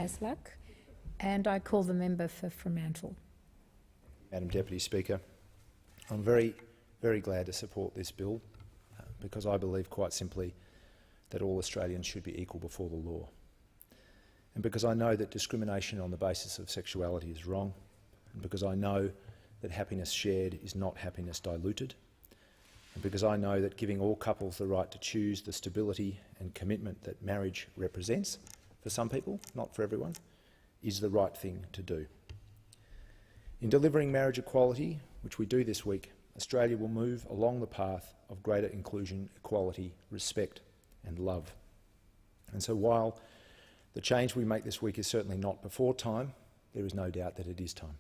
Aslak, and I call the member for Fremantle. Madam Deputy Speaker, I'm very, very glad to support this bill because I believe quite simply that all Australians should be equal before the law. And because I know that discrimination on the basis of sexuality is wrong, and because I know that happiness shared is not happiness diluted, and because I know that giving all couples the right to choose the stability and commitment that marriage represents, for some people, not for everyone, is the right thing to do. In delivering marriage equality, which we do this week, Australia will move along the path of greater inclusion, equality, respect and love. And so while the change we make this week is certainly not before time, there is no doubt that it is time.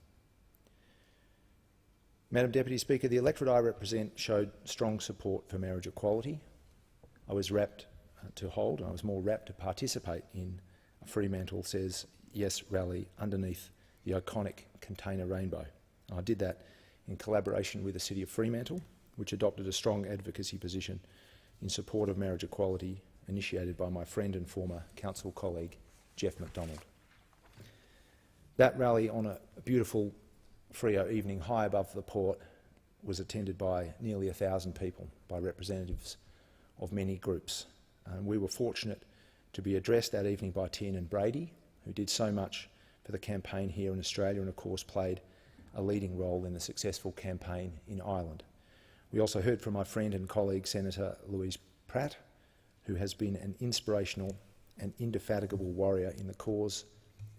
Madam Deputy Speaker, the electorate I represent showed strong support for marriage equality. I was rapt to hold, and I was more rapt to participate in a Fremantle Says Yes rally underneath the iconic container rainbow. I did that in collaboration with the City of Fremantle, which adopted a strong advocacy position in support of marriage equality, initiated by my friend and former council colleague, Jeff McDonald. That rally on a beautiful Freo evening high above the port was attended by nearly 1,000 people, by representatives of many groups. And we were fortunate to be addressed that evening by Tiernan Brady, who did so much for the campaign here in Australia and of course played a leading role in the successful campaign in Ireland. We also heard from my friend and colleague Senator Louise Pratt, who has been an inspirational and indefatigable warrior in the cause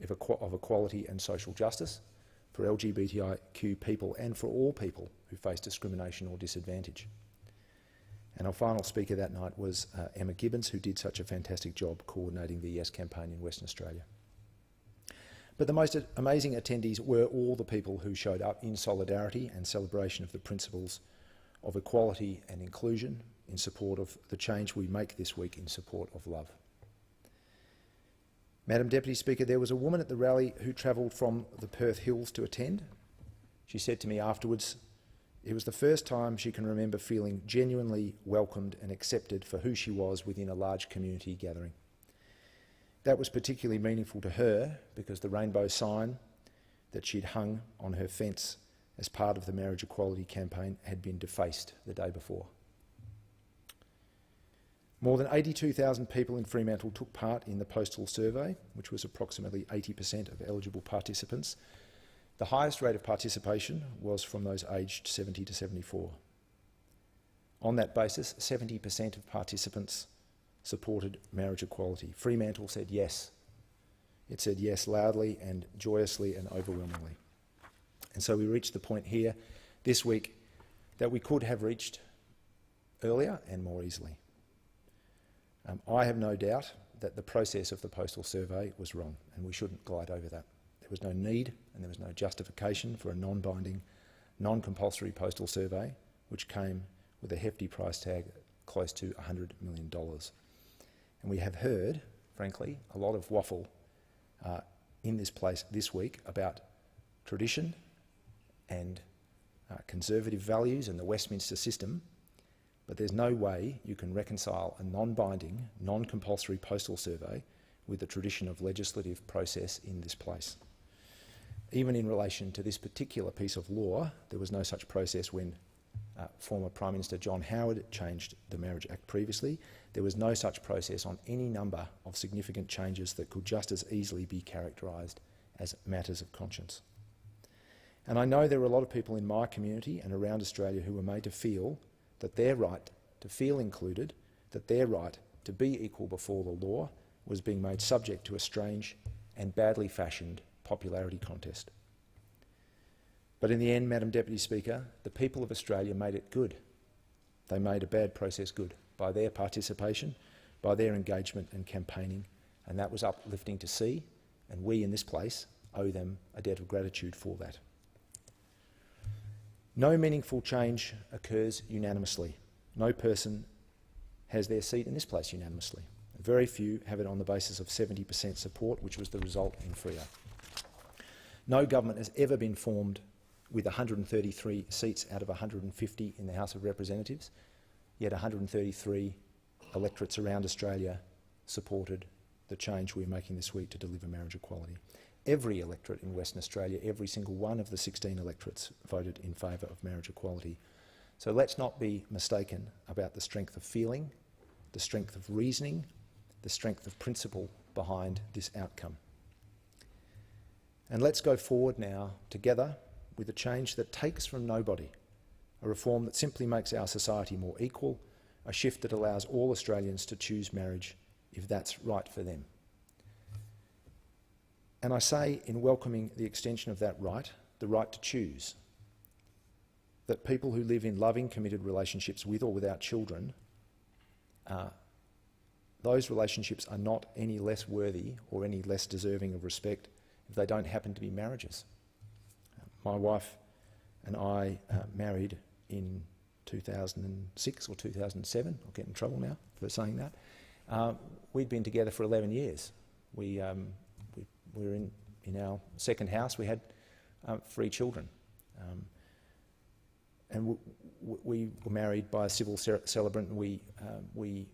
of equality and social justice for LGBTIQ people and for all people who face discrimination or disadvantage. And our final speaker that night was Emma Gibbons, who did such a fantastic job coordinating the Yes campaign in Western Australia. But the most amazing attendees were all the people who showed up in solidarity and celebration of the principles of equality and inclusion in support of the change we make this week in support of love. Madam Deputy Speaker, there was a woman at the rally who travelled from the Perth Hills to attend. She said to me afterwards, it was the first time she can remember feeling genuinely welcomed and accepted for who she was within a large community gathering. That was particularly meaningful to her because the rainbow sign that she'd hung on her fence as part of the marriage equality campaign had been defaced the day before. More than 82,000 people in Fremantle took part in the postal survey, which was approximately 80% of eligible participants. The highest rate of participation was from those aged 70 to 74. On that basis, 70% of participants supported marriage equality. Fremantle said yes. It said yes loudly and joyously and overwhelmingly. And so we reached the point here this week that we could have reached earlier and more easily. I have no doubt that the process of the postal survey was wrong, and we shouldn't glide over that. There was no need and there was no justification for a non-binding, non-compulsory postal survey, which came with a hefty price tag close to $100 million. And we have heard, frankly, a lot of waffle in this place this week about tradition and conservative values and the Westminster system, but there's no way you can reconcile a non-binding, non-compulsory postal survey with the tradition of legislative process in this place. Even in relation to this particular piece of law, there was no such process when former Prime Minister John Howard changed the Marriage Act previously. There was no such process on any number of significant changes that could just as easily be characterised as matters of conscience. And I know there are a lot of people in my community and around Australia who were made to feel that their right to feel included, that their right to be equal before the law was being made subject to a strange and badly fashioned popularity contest. But in the end, Madam Deputy Speaker, the people of Australia made it good. They made a bad process good by their participation, by their engagement and campaigning, and that was uplifting to see, and we in this place owe them a debt of gratitude for that. No meaningful change occurs unanimously. No person has their seat in this place unanimously. Very few have it on the basis of 70% support, which was the result in Freo. No government has ever been formed with 133 seats out of 150 in the House of Representatives, yet 133 electorates around Australia supported the change we're making this week to deliver marriage equality. Every electorate in Western Australia, every single one of the 16 electorates voted in favour of marriage equality. So let's not be mistaken about the strength of feeling, the strength of reasoning, the strength of principle behind this outcome. And let's go forward now together with a change that takes from nobody, a reform that simply makes our society more equal, a shift that allows all Australians to choose marriage if that's right for them. And I say, in welcoming the extension of that right, the right to choose, that people who live in loving, committed relationships with or without children, those relationships are not any less worthy or any less deserving of respect if they don't happen to be marriages. My wife and I married in 2006 or 2007. I'll get in trouble now for saying that. We'd been together for 11 years. We were in our second house. We had 3 children. And we were married by a civil celebrant, and we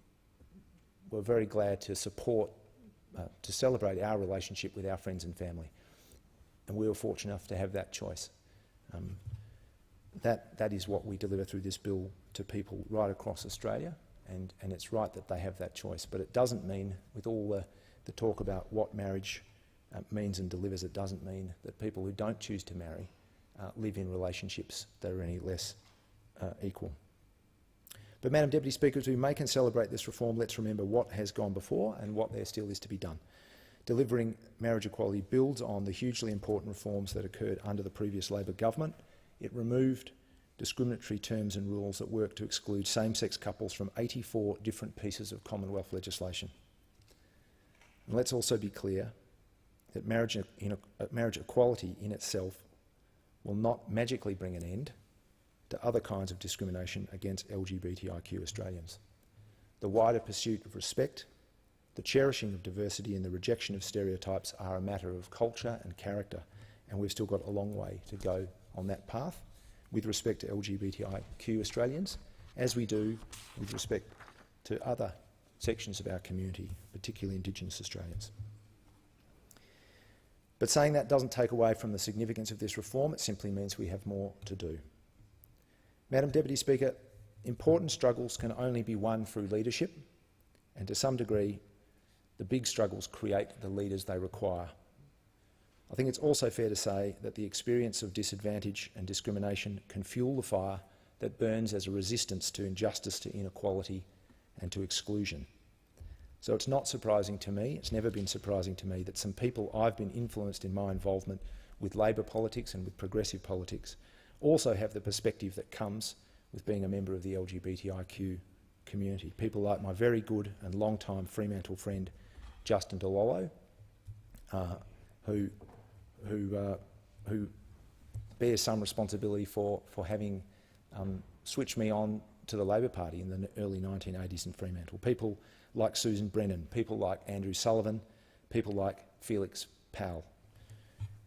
were very glad to support, to celebrate our relationship with our friends and family. And we were fortunate enough to have that choice. That is what we deliver through this bill to people right across Australia, and it's right that they have that choice. But it doesn't mean, with all the talk about what marriage means and delivers, it doesn't mean that people who don't choose to marry live in relationships that are any less equal. But, Madam Deputy Speaker, as we make and celebrate this reform, let's remember what has gone before and what there still is to be done. Delivering marriage equality builds on the hugely important reforms that occurred under the previous Labor government. It removed discriminatory terms and rules that work to exclude same-sex couples from 84 different pieces of Commonwealth legislation. And let's also be clear that marriage equality in itself will not magically bring an end to other kinds of discrimination against LGBTIQ Australians. The wider pursuit of respect, the cherishing of diversity and the rejection of stereotypes are a matter of culture and character, and we've still got a long way to go on that path with respect to LGBTIQ Australians, as we do with respect to other sections of our community, particularly Indigenous Australians. But saying that doesn't take away from the significance of this reform. It simply means we have more to do. Madam Deputy Speaker, important struggles can only be won through leadership, and to some degree, the big struggles create the leaders they require. I think it's also fair to say that the experience of disadvantage and discrimination can fuel the fire that burns as a resistance to injustice, to inequality and to exclusion. So it's not surprising to me, it's never been surprising to me, that some people I've been influenced in my involvement with Labor politics and with progressive politics also have the perspective that comes with being a member of the LGBTIQ community. People like my very good and long-time Fremantle friend Justin DeLollo, who bears some responsibility for having switched me on to the Labor Party in the early 1980s in Fremantle. People like Susan Brennan, people like Andrew Sullivan, people like Felix Powell.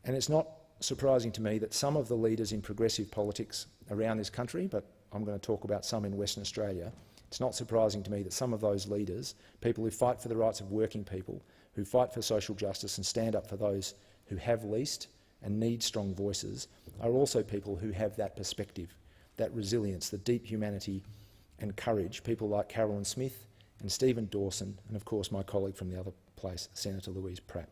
And it's not surprising to me that some of the leaders in progressive politics around this country, but I'm going to talk about some in Western Australia, it's not surprising to me that some of those leaders, people who fight for the rights of working people, who fight for social justice and stand up for those who have least and need strong voices, are also people who have that perspective, that resilience, the deep humanity and courage, people like Carolyn Smith and Stephen Dawson, and of course my colleague from the other place, Senator Louise Pratt.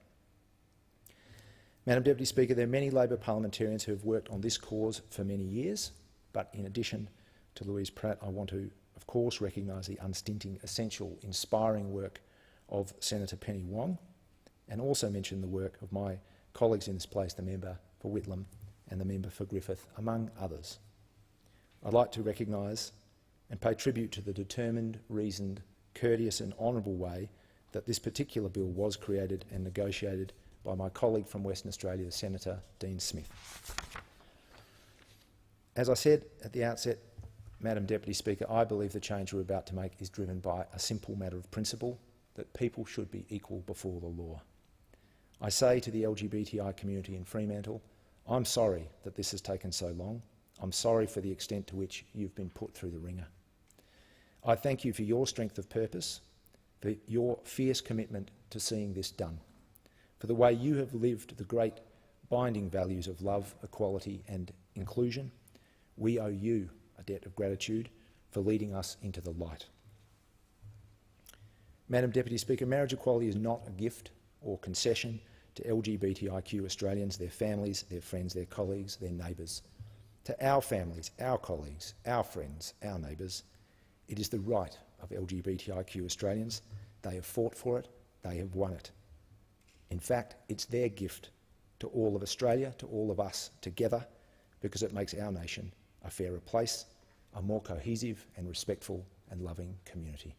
Madam Deputy Speaker, there are many Labor parliamentarians who have worked on this cause for many years, but in addition to Louise Pratt, I want to, of course, recognise the unstinting, essential, inspiring work of Senator Penny Wong, and also mention the work of my colleagues in this place, the member for Whitlam and the member for Griffith, among others. I'd like to recognise and pay tribute to the determined, reasoned, courteous and honourable way that this particular bill was created and negotiated by my colleague from Western Australia, Senator Dean Smith. As I said at the outset, Madam Deputy Speaker, I believe the change we're about to make is driven by a simple matter of principle, that people should be equal before the law. I say to the LGBTI community in Fremantle, I'm sorry that this has taken so long. I'm sorry for the extent to which you've been put through the ringer. I thank you for your strength of purpose, for your fierce commitment to seeing this done, for the way you have lived the great binding values of love, equality and inclusion. We owe you a debt of gratitude for leading us into the light. Madam Deputy Speaker, marriage equality is not a gift or concession to LGBTIQ Australians, their families, their friends, their colleagues, their neighbours. To our families, our colleagues, our friends, our neighbours, it is the right of LGBTIQ Australians. They have fought for it, they have won it. In fact, it's their gift to all of Australia, to all of us together, because it makes our nation a fairer place, a more cohesive and respectful and loving community.